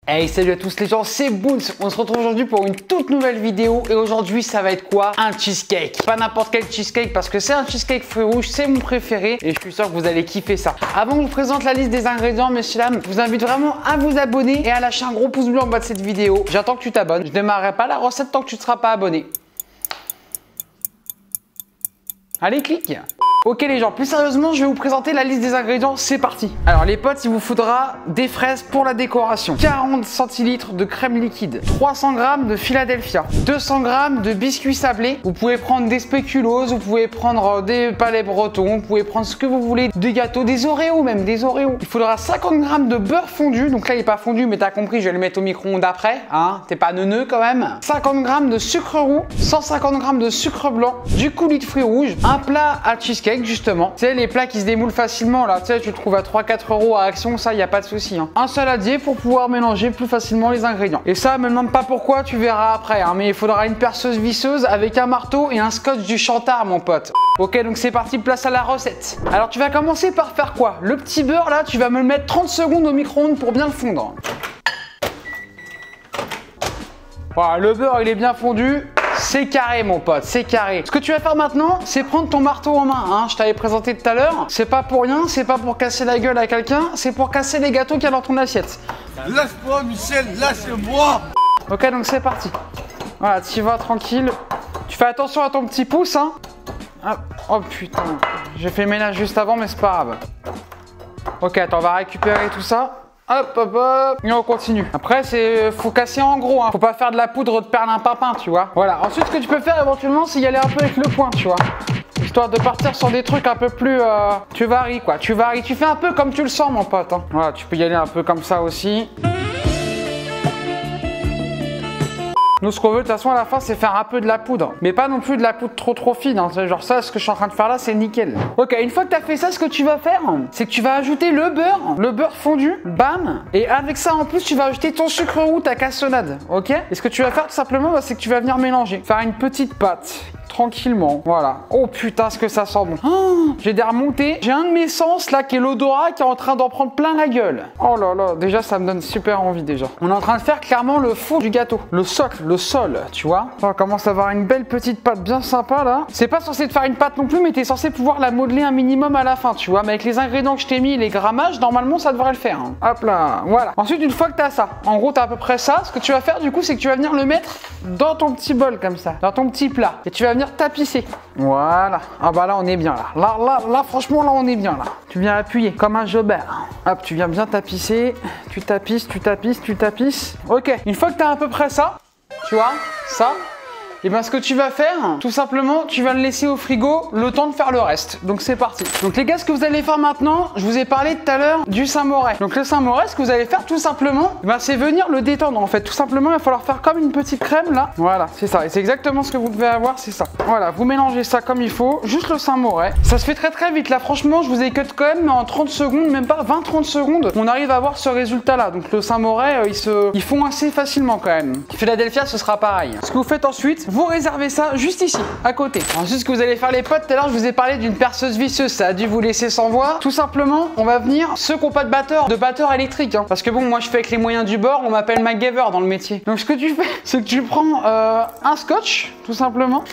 Hey, salut à tous les gens, c'est Boons. On se retrouve aujourd'hui pour une toute nouvelle vidéo et aujourd'hui ça va être quoi? Un cheesecake. Pas n'importe quel cheesecake parce que c'est un cheesecake fruits rouges, c'est mon préféré et je suis sûr que vous allez kiffer ça. Avant que je vous présente la liste des ingrédients, messieurs dames, je vous invite vraiment à vous abonner et à lâcher un gros pouce bleu en bas de cette vidéo. J'attends que tu t'abonnes. Je démarrerai pas la recette tant que tu ne seras pas abonné. Allez, clique. Ok les gens, plus sérieusement, je vais vous présenter la liste des ingrédients, c'est parti. Alors les potes, il vous faudra des fraises pour la décoration, 40 centilitres de crème liquide, 300 g de Philadelphia, 200 g de biscuits sablés, vous pouvez prendre des spéculoos, vous pouvez prendre des palais bretons, vous pouvez prendre ce que vous voulez, des gâteaux, des Oreos même, des Oreos. Il faudra 50 g de beurre fondu, donc là il n'est pas fondu mais t'as compris, je vais le mettre au micro-ondes après, hein, t'es pas neuneux quand même. 50 g de sucre roux, 150 g de sucre blanc, du coulis de fruits rouges, un plat à cheesecake justement. Tu sais, les plats qui se démoulent facilement là, tu sais, tu le trouves à 3-4 € à Action, ça, il n'y a pas de souci. Hein. Un saladier pour pouvoir mélanger plus facilement les ingrédients. Et ça, me demande pas pourquoi, tu verras après. Hein, mais il faudra une perceuse visseuse avec un marteau et un scotch du Chantard, mon pote. Ok, donc c'est parti, place à la recette. Alors, tu vas commencer par faire quoi? Le petit beurre là, tu vas me le mettre 30 secondes au micro-ondes pour bien le fondre. Voilà, le beurre, il est bien fondu. C'est carré mon pote, c'est carré. Ce que tu vas faire maintenant, c'est prendre ton marteau en main. Hein. Je t'avais présenté tout à l'heure. C'est pas pour rien, c'est pas pour casser la gueule à quelqu'un, c'est pour casser les gâteaux qu'il y a dans ton assiette. Lâche-moi Michel, lâche-moi. Ok, donc c'est parti. Voilà, tu y vas tranquille. Tu fais attention à ton petit pouce. Hein. Ah, oh putain, j'ai fait le ménage juste avant, mais c'est pas grave. Ok, attends, on va récupérer tout ça. Hop, hop, hop, et on continue. Après, faut casser en gros, hein. Faut pas faire de la poudre de perlimpinpin, tu vois. Voilà, ensuite, ce que tu peux faire éventuellement, c'est y aller un peu avec le poing, tu vois. Histoire de partir sur des trucs un peu plus... tu varies, quoi. Tu varies. Tu fais un peu comme tu le sens, mon pote. Hein. Voilà, tu peux y aller un peu comme ça aussi. Nous, ce qu'on veut, de toute façon, à la fin, c'est faire un peu de la poudre. Mais pas non plus de la poudre trop fine. Hein. Genre ça, ce que je suis en train de faire là, c'est nickel. Ok, une fois que tu as fait ça, ce que tu vas faire, c'est que tu vas ajouter le beurre fondu, bam. Et avec ça, en plus, tu vas ajouter ton sucre roux, ta cassonade. Ok? Et ce que tu vas faire, tout simplement, c'est que tu vas venir mélanger. Faire une petite pâte. Tranquillement, voilà. Oh putain, ce que ça sent bon. Oh, j'ai des remontées. J'ai un de mes sens là qui est l'odorat qui est en train d'en prendre plein la gueule. Oh là là, déjà ça me donne super envie déjà. On est en train de faire clairement le fond du gâteau. Le socle, le sol, tu vois. On commence à avoir une belle petite pâte bien sympa là. C'est pas censé te faire une pâte non plus, mais t'es censé pouvoir la modeler un minimum à la fin, tu vois. Mais avec les ingrédients que je t'ai mis et les grammages, normalement ça devrait le faire. Hein. Hop là, voilà. Ensuite, une fois que t'as ça, en gros t'as à peu près ça. Ce que tu vas faire du coup, c'est que tu vas venir le mettre dans ton petit bol comme ça, dans ton petit plat. Et tu vas venir tapisser. Voilà. Ah bah là on est bien là. Là franchement là on est bien là. Tu viens appuyer comme un jobert. Hop, tu viens bien tapisser. Tu tapisses, tu tapisses, tu tapisses. Ok. Une fois que tu as à peu près ça, tu vois, ça. Et bien ce que tu vas faire, tout simplement, tu vas le laisser au frigo le temps de faire le reste. Donc c'est parti. Donc les gars, ce que vous allez faire maintenant, je vous ai parlé tout à l'heure du Saint-Moré. Donc le Saint-Moré, ce que vous allez faire tout simplement, c'est venir le détendre en fait. Tout simplement, il va falloir faire comme une petite crème là. Voilà, c'est ça. Et c'est exactement ce que vous devez avoir, c'est ça. Voilà, vous mélangez ça comme il faut, juste le Saint-Moré. Ça se fait très très vite là, franchement, je vous ai cut quand même, mais en 30 secondes, même pas 20-30 secondes, on arrive à avoir ce résultat là. Donc le Saint-Moré, ils font assez facilement quand même. Philadelphia, ce sera pareil. Ce que vous faites ensuite, vous réservez ça juste ici, à côté. Ensuite, ce que vous allez faire les potes, tout à l'heure, je vous ai parlé d'une perceuse visseuse, ça a dû vous laisser sans voix. Tout simplement, on va venir, ceux qui n'ont pas de batteur électrique, hein. Parce que bon, moi je fais avec les moyens du bord, on m'appelle MacGyver dans le métier. Donc ce que tu fais, c'est que tu prends un scotch, tout simplement.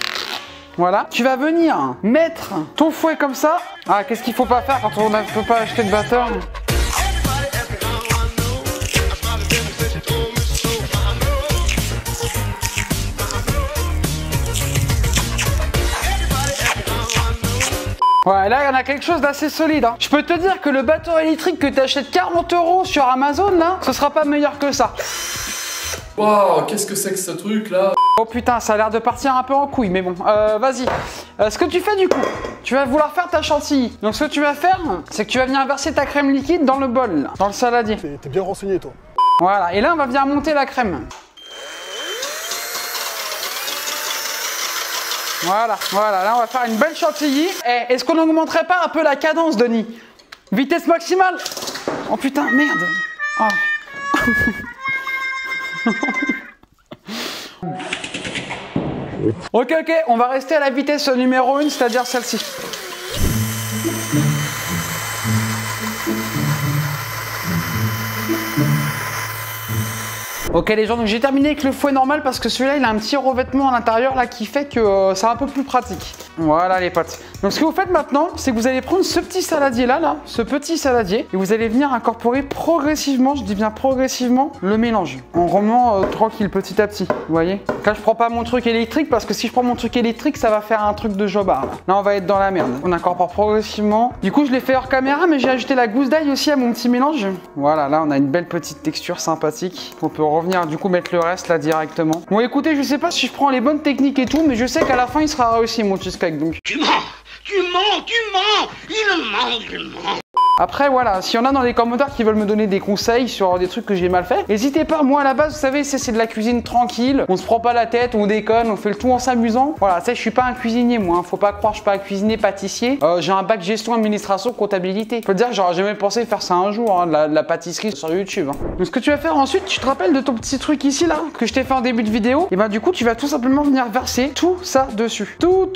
Voilà, tu vas venir mettre ton fouet comme ça. Ah, qu'est-ce qu'il faut pas faire quand on ne peut pas acheter de batteur? Ouais, là, il y en a quelque chose d'assez solide. Hein. Je peux te dire que le batteur électrique que tu achètes 40 € sur Amazon, là, ce sera pas meilleur que ça. Waouh, qu'est-ce que c'est que ce truc là? Oh putain, ça a l'air de partir un peu en couille, mais bon, vas-y. Ce que tu fais du coup, tu vas vouloir faire ta chantilly. Donc ce que tu vas faire, c'est que tu vas venir verser ta crème liquide dans le bol, là, dans le saladier. T'es bien renseigné toi. Voilà, et là, on va venir monter la crème. Voilà, voilà, là on va faire une belle chantilly. Eh, est-ce qu'on n'augmenterait pas un peu la cadence, Denis? Vitesse maximale. Oh putain, merde. Oh. Ok, on va rester à la vitesse numéro 1, c'est-à-dire celle-ci. Ok les gens, donc j'ai terminé avec le fouet normal parce que celui-là il a un petit revêtement à l'intérieur là qui fait que c'est un peu plus pratique. Voilà les potes. Donc ce que vous faites maintenant, c'est que vous allez prendre ce petit saladier là, ce petit saladier, et vous allez venir incorporer progressivement, je dis bien progressivement, le mélange. En remuant tranquille petit à petit, vous voyez. Donc là je prends pas mon truc électrique parce que si je prends mon truc électrique, ça va faire un truc de jobard. Là on va être dans la merde. On incorpore progressivement. Du coup je l'ai fait hors caméra, mais j'ai ajouté la gousse d'ail aussi à mon petit mélange. Voilà, là on a une belle petite texture sympathique. On peut revenir du coup mettre le reste là directement. Bon écoutez, je sais pas si je prends les bonnes techniques et tout, mais je sais qu'à la fin il sera réussi mon cheesecake donc. Tu mens, il ment. Après voilà, s'il y en a dans les commentaires qui veulent me donner des conseils sur des trucs que j'ai mal fait, n'hésitez pas. Moi à la base, vous savez, c'est de la cuisine tranquille, on se prend pas la tête, on déconne, on fait le tout en s'amusant. Voilà, ça je suis pas un cuisinier moi, faut pas croire, je suis pas un cuisinier pâtissier. J'ai un bac gestion, administration, comptabilité. Faut te dire, j'aurais jamais pensé faire ça un jour, hein, de la pâtisserie sur YouTube. Hein. Donc ce que tu vas faire ensuite, tu te rappelles de ton petit truc ici là, que je t'ai fait en début de vidéo, et ben du coup tu vas tout simplement venir verser tout ça dessus. Tout.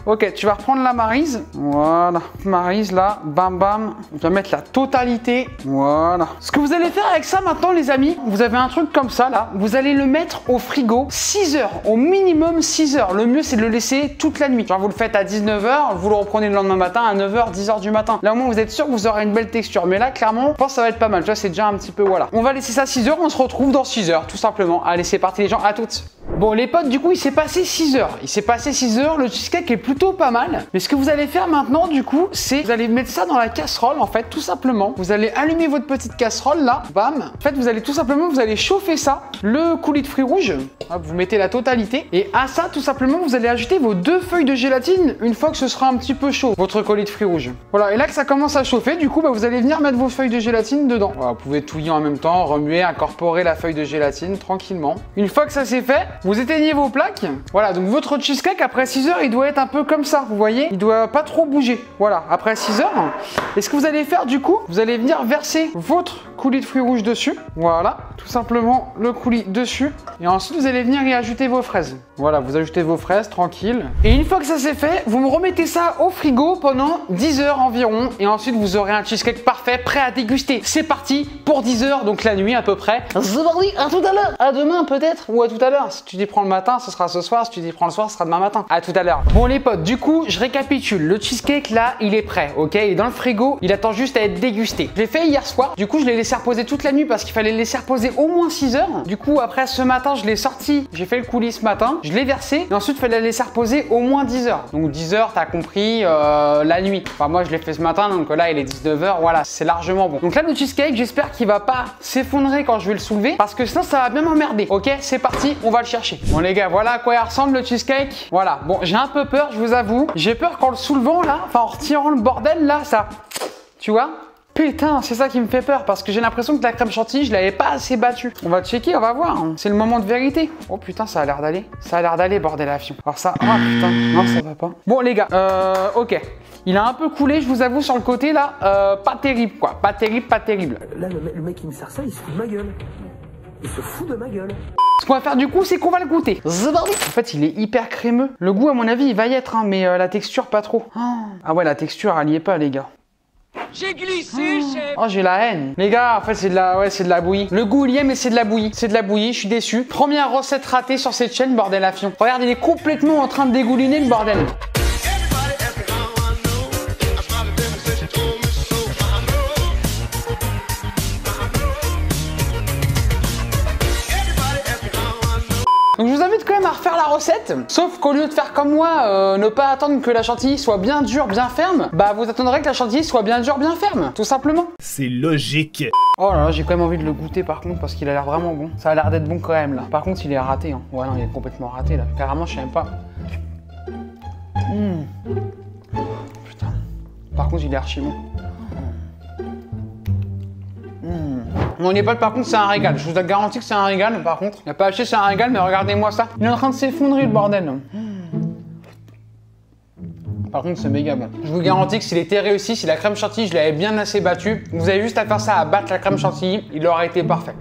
Ok, tu vas reprendre la maryse, voilà. Maryse là, bam bam, on va mettre la totalité, voilà. Ce que vous allez faire avec ça maintenant les amis, vous avez un truc comme ça là, vous allez le mettre au frigo 6 heures, au minimum 6 heures. Le mieux c'est de le laisser toute la nuit. Genre vous le faites à 19 h, vous le reprenez le lendemain matin à 9 h, 10 h du matin. Là au moins vous êtes sûr que vous aurez une belle texture, mais là clairement, je pense que ça va être pas mal. Tu vois, c'est déjà un petit peu voilà. On va laisser ça 6 heures, on se retrouve dans 6 heures tout simplement. Allez, c'est parti les gens, à toutes. Bon les potes, du coup il s'est passé 6 heures. Il s'est passé 6 heures, le cheesecake est plutôt pas mal. Mais ce que vous allez faire maintenant du coup, c'est vous allez mettre ça dans la casserole en fait, tout simplement. Vous allez allumer votre petite casserole là, bam. En fait vous allez tout simplement, vous allez chauffer ça, le coulis de fruits rouges. Hop, vous mettez la totalité. Et à ça tout simplement, vous allez ajouter vos 2 feuilles de gélatine une fois que ce sera un petit peu chaud, votre coulis de fruits rouges. Voilà, et là que ça commence à chauffer, du coup bah, vous allez venir mettre vos feuilles de gélatine dedans. Voilà, vous pouvez touiller en même temps, remuer, incorporer la feuille de gélatine tranquillement. Une fois que ça c'est fait, vous éteignez vos plaques. Voilà, donc votre cheesecake après 6 heures, il doit être un peu comme ça, vous voyez. Il doit pas trop bouger. Voilà, après 6 heures. Et ce que vous allez faire du coup, vous allez venir verser votre coulis de fruits rouges dessus. Voilà, tout simplement le coulis dessus. Et ensuite, vous allez venir y ajouter vos fraises. Voilà, vous ajoutez vos fraises, tranquille. Et une fois que ça c'est fait, vous me remettez ça au frigo pendant 10 heures environ. Et ensuite, vous aurez un cheesecake parfait, prêt à déguster. C'est parti pour 10 heures, donc la nuit à peu près. C'est parti, à tout à l'heure. À demain peut-être, ou à tout à l'heure. Si tu dis prends le matin, ce sera ce soir. Si tu dis prends le soir, ce sera demain matin. À tout à l'heure. Bon les potes, du coup, je récapitule. Le cheesecake là, il est prêt, ok? Il est dans le frigo, il attend juste à être dégusté. Je l'ai fait hier soir. Du coup, je l'ai laissé reposer toute la nuit parce qu'il fallait le laisser reposer au moins 6 heures. Du coup, après ce matin, je l'ai sorti. J'ai fait le coulis ce matin. Je l'ai versé. Et ensuite, il fallait le laisser reposer au moins 10 heures. Donc 10 heures, t'as compris, la nuit. Enfin, moi, je l'ai fait ce matin. Donc là, il est 19 h. Voilà, c'est largement bon. Donc là, le cheesecake, j'espère qu'il va pas s'effondrer quand je vais le soulever. Parce que sinon, ça va bien m'emmerder. Ok, c'est parti, on va le chercher. Bon, les gars, voilà à quoi il ressemble le cheesecake. Voilà. Bon, j'ai un peu peur, je vous avoue. J'ai peur qu'en le soulevant là, enfin en retirant le bordel là, ça. Tu vois? Putain, c'est ça qui me fait peur parce que j'ai l'impression que la crème chantilly, je l'avais pas assez battue. On va checker, on va voir. C'est le moment de vérité. Oh putain, ça a l'air d'aller. Ça a l'air d'aller, bordel avion. Alors ça, oh putain, non, ça va pas. Bon les gars, ok. Il a un peu coulé, je vous avoue, sur le côté là. Pas terrible quoi. Pas terrible, pas terrible. Là, le mec qui me sert ça, il se fout de ma gueule. Il se fout de ma gueule. Ce qu'on va faire du coup, c'est qu'on va le goûter. En fait, il est hyper crémeux. Le goût, à mon avis, il va y être, hein, mais la texture, pas trop. Ah ouais, la texture, elle y est pas, les gars. J'ai glissé, chef. Oh, j'ai la haine. Les gars, en fait, c'est de la bouillie. Le goût, il y est, mais c'est de la bouillie. C'est de la bouillie, je suis déçu. Première recette ratée sur cette chaîne, bordel à fion. Regarde, il est complètement en train de dégouliner, le bordel. Donc je vous invite quand même à refaire la recette, sauf qu'au lieu de faire comme moi, ne pas attendre que la chantilly soit bien dure, bien ferme, bah vous attendrez que la chantilly soit bien dure, bien ferme, tout simplement. C'est logique. Oh là là, j'ai quand même envie de le goûter par contre parce qu'il a l'air vraiment bon. Ça a l'air d'être bon quand même là. Par contre il est raté, hein. Ouais non, il est complètement raté là. Carrément je sais même pas. Putain. Par contre il est archi bon. Mon potes, par contre, c'est un régal. Je vous garantis que c'est un régal, par contre. Il n'y a pas acheté, c'est un régal, mais regardez-moi ça. Il est en train de s'effondrer, le bordel. Par contre, c'est méga bon. Je vous garantis que s'il était réussi, si la crème chantilly, je l'avais bien assez battue, vous avez juste à faire ça, à battre la crème chantilly, il aurait été parfait.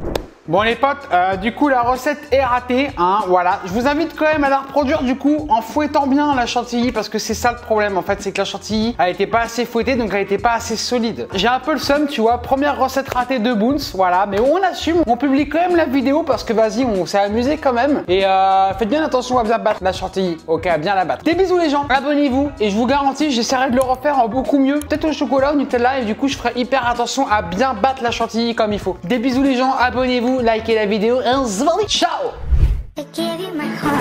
Bon les potes, du coup la recette est ratée, hein, voilà. Je vous invite quand même à la reproduire du coup en fouettant bien la chantilly parce que c'est ça le problème en fait, c'est que la chantilly elle était pas assez fouettée donc elle était pas assez solide. J'ai un peu le seum, tu vois, première recette ratée de Boons, voilà, mais on assume, on publie quand même la vidéo parce que vas-y, on s'est amusé quand même. Et faites bien attention à bien battre la chantilly, ok, à bien la battre. Des bisous les gens, abonnez-vous et je vous garantis, j'essaierai de le refaire en beaucoup mieux, peut-être au chocolat, au Nutella et du coup je ferai hyper attention à bien battre la chantilly comme il faut. Des bisous les gens, abonnez-vous, likez la vidéo et on se voit, ciao. I gave you my heart.